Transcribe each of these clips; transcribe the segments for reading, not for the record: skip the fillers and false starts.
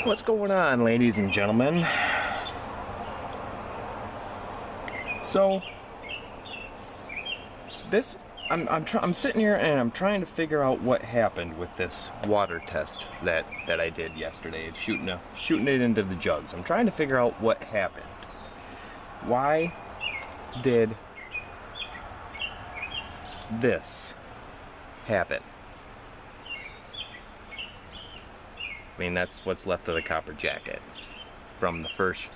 What's going on, ladies and gentlemen? So this I'm sitting here and I'm trying to figure out what happened with this water test that I did yesterday. It's shooting it into the jugs. I'm trying to figure out what happened. Why did this happen? I mean, that's what's left of the copper jacket from the first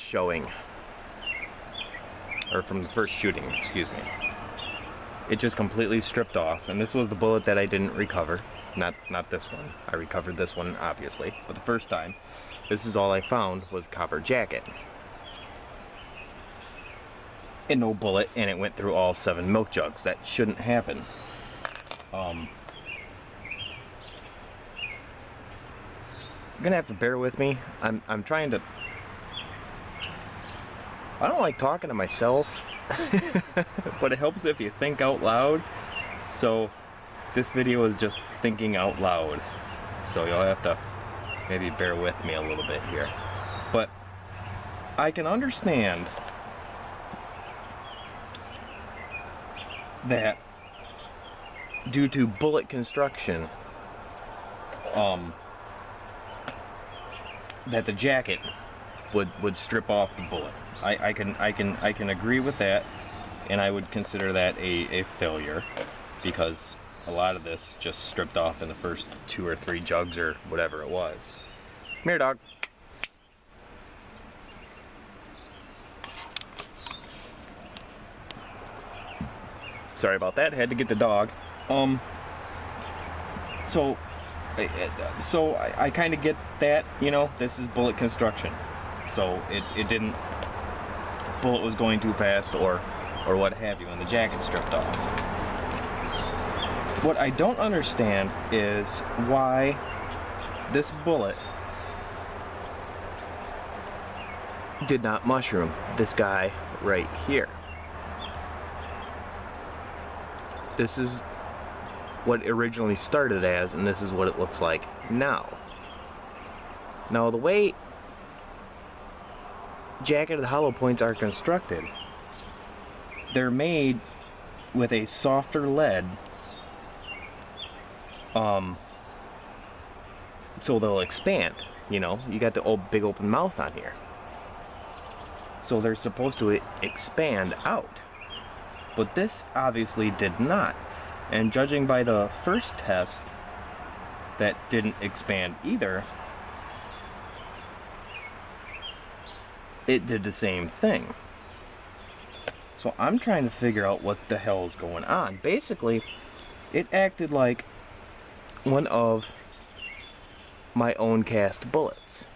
showing, or from the first shooting, excuse me. It just completely stripped off, and this was the bullet that I didn't recover. Not this one. I recovered this one, obviously, but the first time, this is all I found was copper jacket. And no bullet, and it went through all 7 milk jugs. That shouldn't happen. You're gonna have to bear with me. I'm trying to... I don't like talking to myself, but it helps if you think out loud. So this video is just thinking out loud. So you'll have to maybe bear with me a little bit here. But I can understand that due to bullet construction, that the jacket would strip off the bullet. I can agree with that, and I would consider that a failure, because a lot of this just stripped off in the first 2 or 3 jugs or whatever it was. Come here, dog. Sorry about that. Had to get the dog. So I kind of get that, you know, this is bullet construction. So it didn't, bullet was going too fast or what have you, and the jacket stripped off. What I don't understand is why this bullet did not mushroom this guy right here. This is what it originally started as, and this is what it looks like now. Now, the way jacketed hollow points are constructed, they're made with a softer lead, so they'll expand. You know, you got the old big open mouth on here, so they're supposed to expand out, but this obviously did not. And judging by the first test, that didn't expand either, it did the same thing. So I'm trying to figure out what the hell is going on. Basically, it acted like one of my own cast bullets.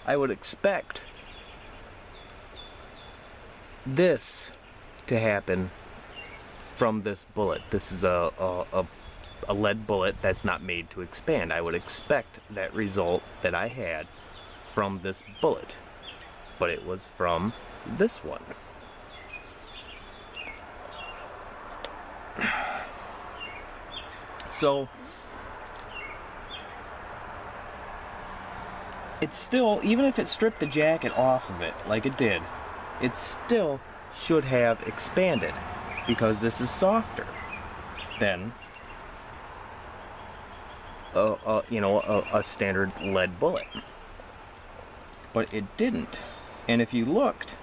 I would expect this to happen from this bullet. This is a lead bullet that's not made to expand. I would expect that result that I had from this bullet, but it was from this one. So it's still, even if it stripped the jacket off of it like it did, it still should have expanded, because this is softer than a standard lead bullet. But it didn't. And if you looked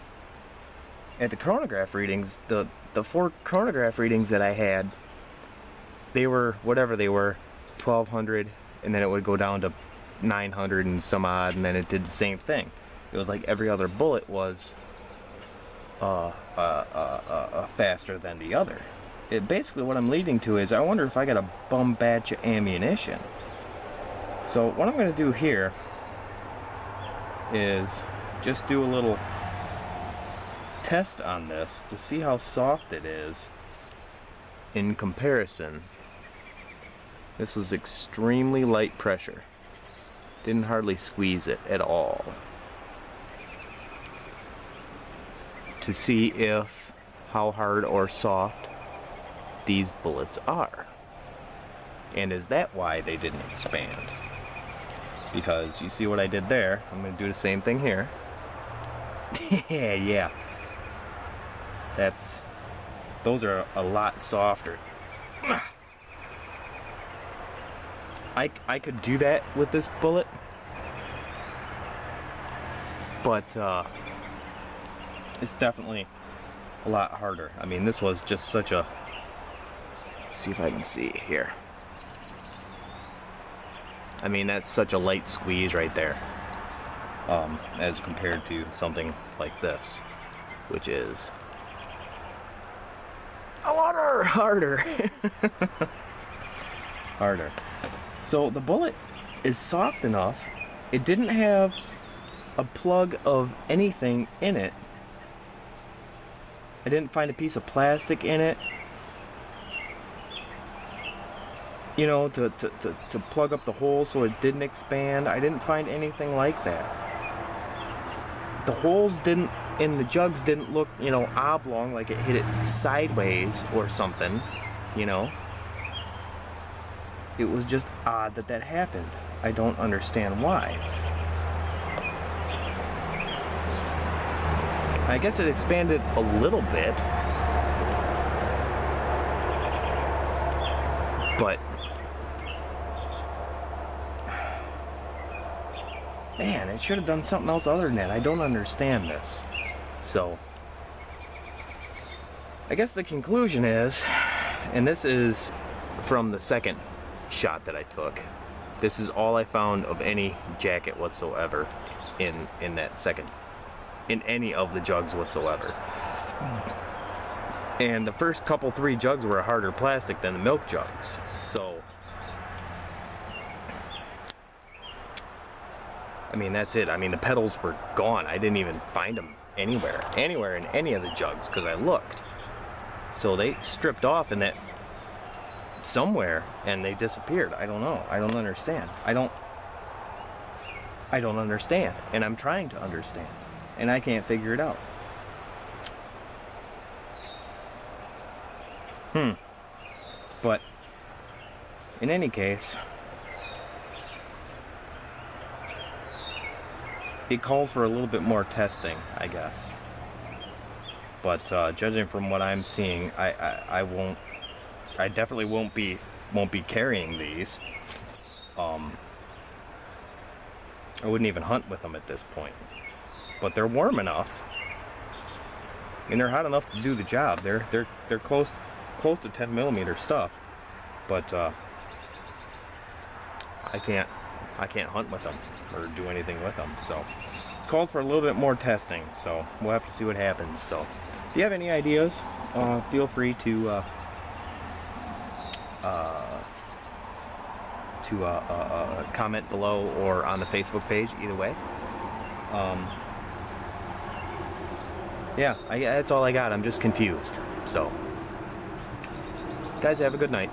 at the chronograph readings, the 4 chronograph readings that I had, they were whatever they were, 1200, and then it would go down to 900 and some odd, and then it did the same thing. It was like every other bullet was faster than the other. Basically what I'm leading to is, I wonder if I got a bum batch of ammunition. So what I'm going to do here is just do a little test on this to see how soft it is in comparison. This was extremely light pressure. Didn't hardly squeeze it at all, to see if how hard or soft these bullets are. And is that why they didn't expand? Because you see what I did there. I'm going to do the same thing here. Yeah. Those are a lot softer. I could do that with this bullet, but it's definitely a lot harder. I mean, this was just such a, see if I can see here. I mean, that's such a light squeeze right there, as compared to something like this, which is a lot harder. Harder. So the bullet is soft enough. It didn't have a plug of anything in it. I didn't find a piece of plastic in it, you know, to plug up the hole so it didn't expand. I didn't find anything like that. The holes in the jugs didn't look, you know, oblong, like it hit it sideways or something, you know. It was just odd that happened. I don't understand why. I guess it expanded a little bit, but man, it should have done something else other than that. I don't understand this. So I guess the conclusion is, and this is from the second shot that I took, this is all I found of any jacket whatsoever in that second, in any of the jugs whatsoever. And the first couple 3 jugs were a harder plastic than the milk jugs. So I mean, that's it. I mean, the petals were gone. I didn't even find them anywhere in any of the jugs because I looked. So they stripped off in that somewhere and they disappeared. I don't know. I don't understand. I don't understand, and I'm trying to understand, and I can't figure it out. But in any case, it calls for a little bit more testing, I guess. But judging from what I'm seeing, I definitely won't be carrying these. I wouldn't even hunt with them at this point. But they're warm enough, and they're hot enough to do the job. They're close to 10 millimeter stuff, but I can't hunt with them or do anything with them. So it's called for a little bit more testing. So we'll have to see what happens. So if you have any ideas, feel free to comment below or on the Facebook page. Either way. Yeah, that's all I got. I'm just confused. So, guys, have a good night.